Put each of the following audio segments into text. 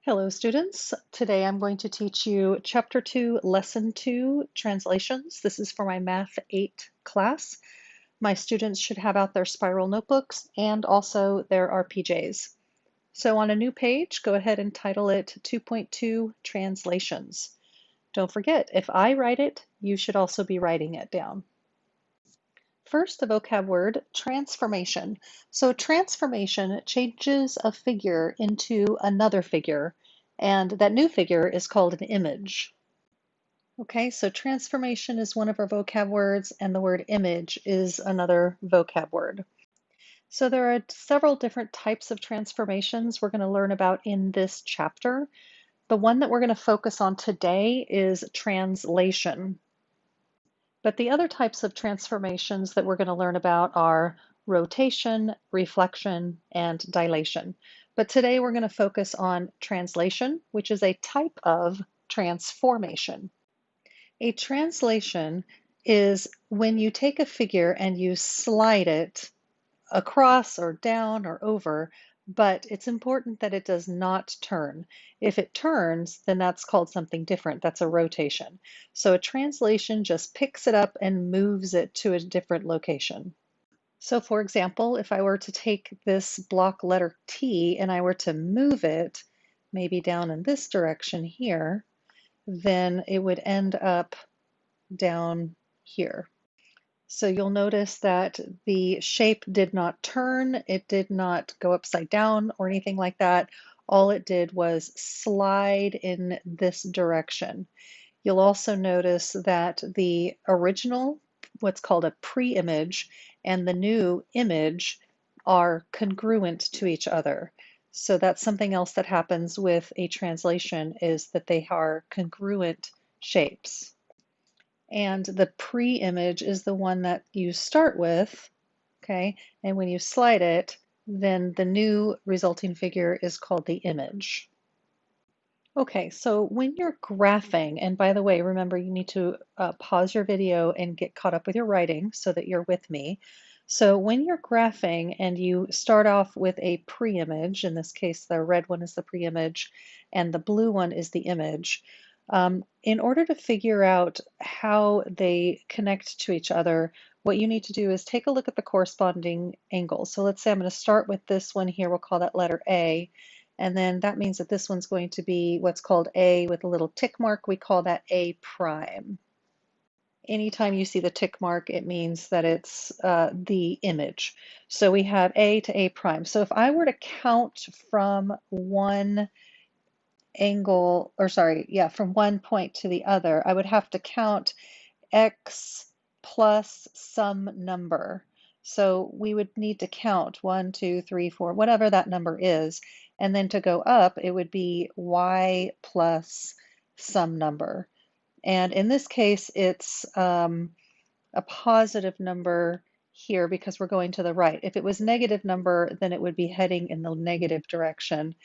Hello, students. Today I'm going to teach you Chapter 2, Lesson 2, Translations. This is for my Math 8 class. My students should have out their spiral notebooks and also their RPJs. So on a new page, go ahead and title it 2.2 Translations. Don't forget, if I write it, you should also be writing it down. First, the vocab word, transformation. So transformation changes a figure into another figure, and that new figure is called an image. Okay, so transformation is one of our vocab words, and the word image is another vocab word. So there are several different types of transformations we're going to learn about in this chapter. The one that we're going to focus on today is translation. But the other types of transformations that we're going to learn about are rotation, reflection, and dilation. But today we're going to focus on translation, which is a type of transformation. A translation is when you take a figure and you slide it across or down or over, but it's important that it does not turn. If it turns, then that's called something different. That's a rotation. So a translation just picks it up and moves it to a different location. So for example, if I were to take this block letter T and I were to move it maybe down in this direction here, then it would end up down here. So you'll notice that the shape did not turn, it did not go upside down or anything like that. All it did was slide in this direction. You'll also notice that the original, what's called a pre-image, and the new image are congruent to each other. So that's something else that happens with a translation, is that they are congruent shapes. And the pre-image is the one that you start with, okay? And when you slide it, then the new resulting figure is called the image. Okay, so when you're graphing, and by the way, remember you need to pause your video and get caught up with your writing so that you're with me. So when you're graphing and you start off with a pre-image, in this case the red one is the pre-image and the blue one is the image, in order to figure out how they connect to each other, what you need to do is take a look at the corresponding angles. So let's say I'm going to start with this one here, we'll call that letter A, and then that means that this one's going to be what's called A with a little tick mark, we call that A prime. Anytime you see the tick mark, it means that it's the image. So we have A to A prime. So if I were to count from one angle, or sorry, yeah, from one point to the other, I would have to count x plus some number. So we would need to count 1, 2, 3, 4, whatever that number is. And then to go up, it would be y plus some number. And in this case, it's a positive number here because we're going to the right. If it was negative number, then it would be heading in the negative direction.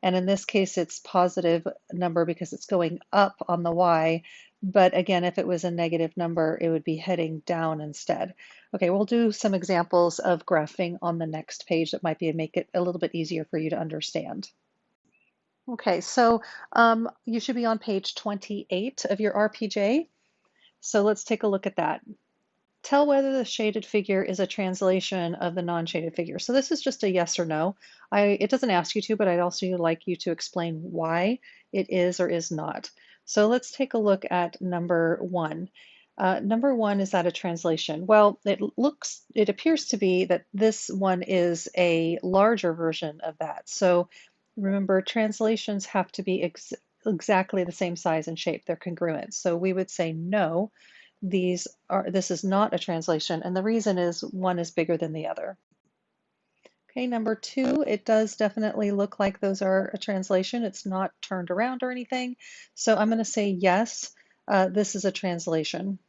And in this case, it's positive number because it's going up on the y. But again, if it was a negative number, it would be heading down instead. Okay, we'll do some examples of graphing on the next page that might make it a little bit easier for you to understand. Okay, so you should be on page 28 of your RPJ. So let's take a look at that. Tell whether the shaded figure is a translation of the non-shaded figure. So this is just a yes or no. It doesn't ask you to, but I'd also like you to explain why it is or is not. So let's take a look at number 1. Number 1, is that a translation? Well, it appears to be that this one is a larger version of that. So remember, translations have to be exactly the same size and shape. They're congruent. So we would say no. This is not a translation, and the reason is one is bigger than the other. Okay, number 2, it does definitely look like those are a translation. It's not turned around or anything. So I'm going to say yes, this is a translation.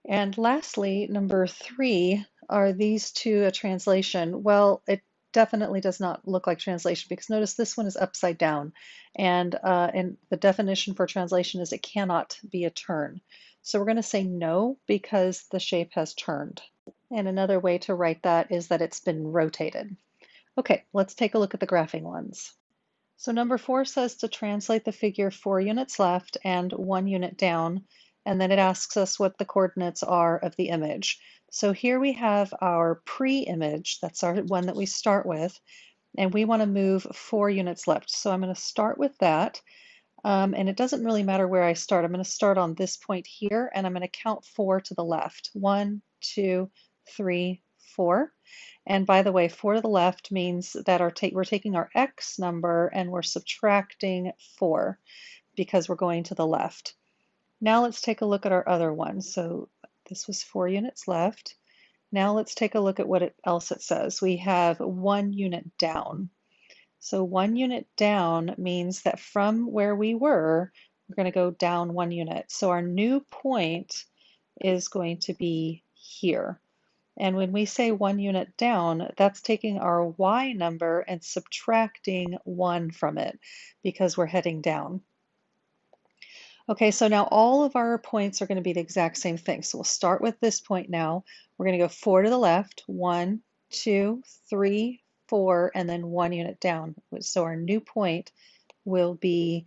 And lastly, number 3, are these two a translation? Well, it definitely does not look like translation because notice this one is upside down, and the definition for translation is it cannot be a turn. So we're going to say no because the shape has turned. And another way to write that is that it's been rotated. Okay, let's take a look at the graphing ones. So number 4 says to translate the figure 4 units left and 1 unit down, and then it asks us what the coordinates are of the image. So here we have our pre-image, that's our one that we start with, and we want to move 4 units left. So I'm going to start with that. And it doesn't really matter where I start. I'm going to start on this point here, and I'm going to count 4 to the left. 1, 2, 3, 4. And by the way, 4 to the left means that we're taking our x number and we're subtracting 4 because we're going to the left. Now let's take a look at our other one. So this was 4 units left. Now let's take a look at what else it says. We have 1 unit down. So 1 unit down means that from where we were, we're going to go down 1 unit. So our new point is going to be here. And when we say 1 unit down, that's taking our y number and subtracting 1 from it because we're heading down. Okay, so now all of our points are going to be the exact same thing. So we'll start with this point now. We're going to go 4 to the left, 1, 2, 3, 4, and then 1 unit down. So our new point will be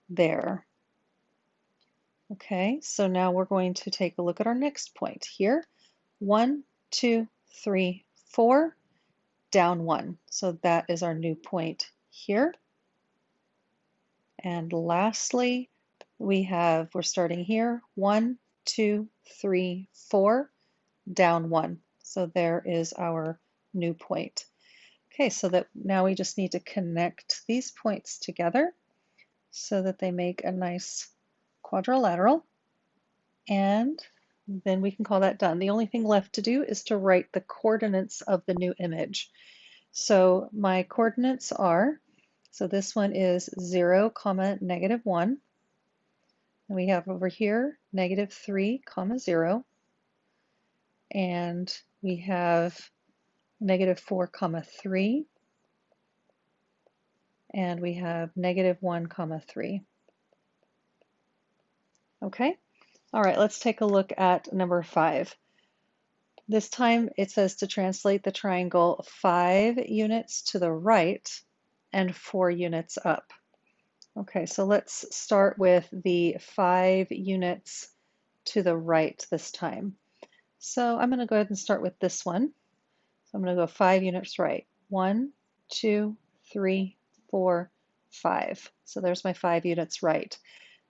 there. Okay, so now we're going to take a look at our next point here. 1, 2, 3, 4, down 1. So that is our new point here. And lastly, we're starting here, 1, 2, 3, 4, down 1. So there is our new point. Okay, so that now we just need to connect these points together so that they make a nice quadrilateral, and then we can call that done. The only thing left to do is to write the coordinates of the new image. So my coordinates are, so this one is 0, negative 1. And we have over here negative 3, 0. And we have negative 4, 3. And we have negative 1, 3. Okay? All right, let's take a look at number 5. This time it says to translate the triangle 5 units to the right and 4 units up. Okay, so let's start with the 5 units to the right this time. So I'm going to go ahead and start with this one. So I'm going to go 5 units right. 1, 2, 3, 4, 5. So there's my 5 units right.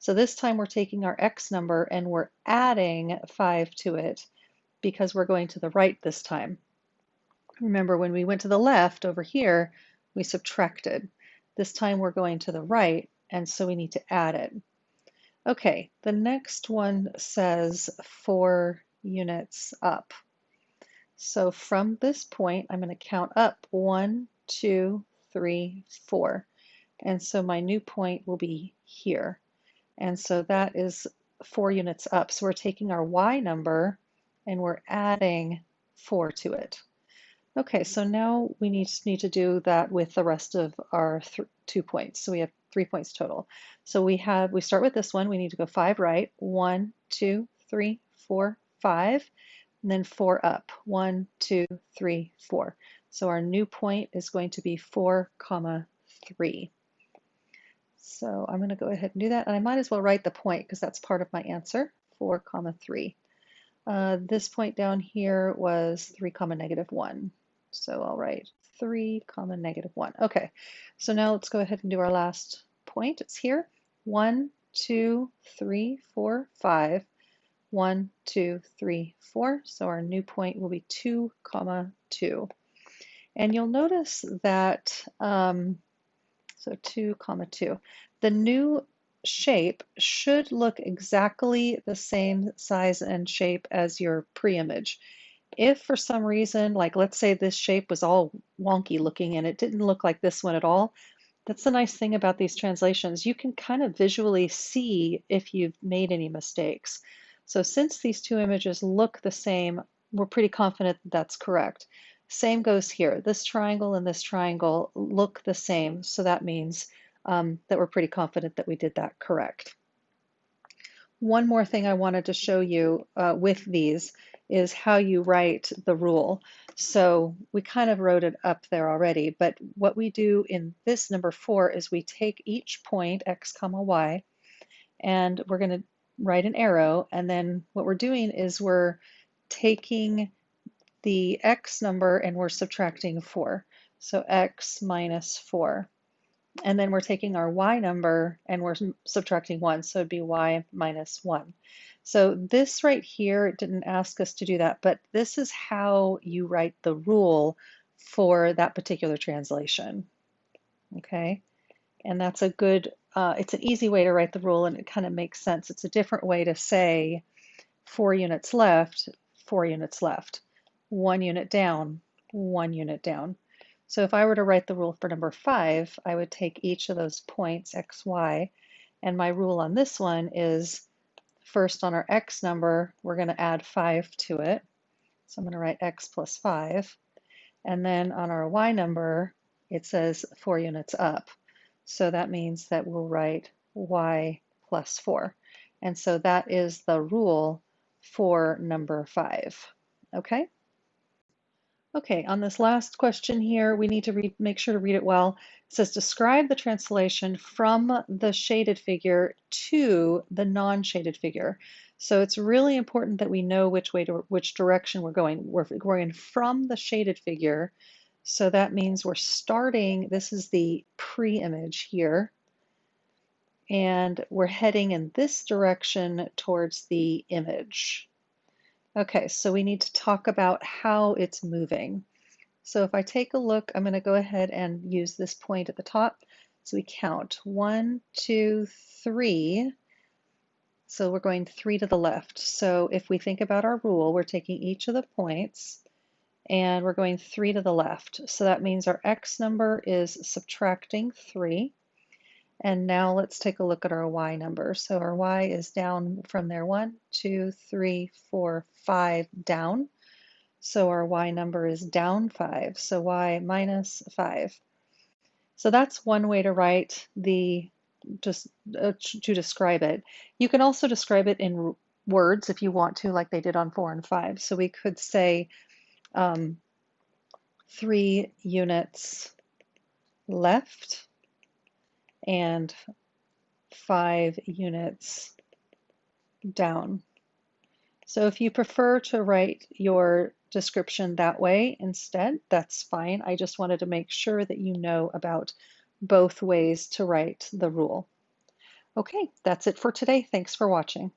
So this time we're taking our x number and we're adding 5 to it because we're going to the right this time. Remember, when we went to the left over here, we subtracted. This time we're going to the right, and so we need to add it. Okay, the next one says 4 units up. So from this point, I'm going to count up 1, 2, 3, 4. And so my new point will be here. And so that is 4 units up. So we're taking our y number and we're adding 4 to it. Okay, so now we just need to do that with the rest of our 2 points. So we have 3 points total. So we start with this one. We need to go 5 right. 1, 2, 3, 4, 5. And then 4 up. 1, 2, 3, 4. So our new point is going to be 4, 3. So I'm going to go ahead and do that. And I might as well write the point because that's part of my answer, 4, 3. This point down here was 3, negative 1. So I'll write 3, negative 1. Okay, so now let's go ahead and do our last point. It's here. 1, 2, 3, 4, 5. 1, 2, 3, 4. So our new point will be 2, 2. And you'll notice that, so 2, 2. The new shape should look exactly the same size and shape as your pre-image. If for some reason, like let's say this shape was all wonky looking and it didn't look like this one at all, that's the nice thing about these translations. You can kind of visually see if you've made any mistakes. So since these 2 images look the same, we're pretty confident that that's correct. Same goes here. This triangle and this triangle look the same, so that means that we're pretty confident that we did that correct. One more thing I wanted to show you with these is how you write the rule. So we kind of wrote it up there already, but what we do in this number 4 is we take each point, x comma y, and we're going to write an arrow, and then what we're doing is we're taking the x number and we're subtracting 4. So x minus 4. And then we're taking our y number and we're subtracting 1, so it'd be y minus 1. So this right here, it didn't ask us to do that, but this is how you write the rule for that particular translation, okay? And that's a good, it's an easy way to write the rule, and it kind of makes sense. It's a different way to say 4 units left, 4 units left, 1 unit down, 1 unit down. So if I were to write the rule for number 5, I would take each of those points, x, y, and my rule on this one is first on our x number, we're going to add 5 to it. So I'm going to write x plus 5. And then on our y number, it says 4 units up. So that means that we'll write y plus 4. And so that is the rule for number 5. Okay? Okay, on this last question here, we need to make sure to read it well. It says, describe the translation from the shaded figure to the non-shaded figure. So it's really important that we know which direction we're going. We're going from the shaded figure. So that means we're starting, this is the pre-image here, and we're heading in this direction towards the image. Okay, so we need to talk about how it's moving. So if I take a look, I'm going to go ahead and use this point at the top. So we count 1, 2, 3. So we're going 3 to the left. So if we think about our rule, we're taking each of the points and we're going 3 to the left. So that means our x number is subtracting 3. And now let's take a look at our y number. So our y is down from there, 1, 2, 3, 4, 5 down. So our y number is down 5, so y minus 5. So that's one way to write to describe it. You can also describe it in words if you want to, like they did on 4 and 5. So we could say 3 units left and 5 units down. So if you prefer to write your description that way instead, that's fine. I just wanted to make sure that you know about both ways to write the rule. Okay, that's it for today. Thanks for watching.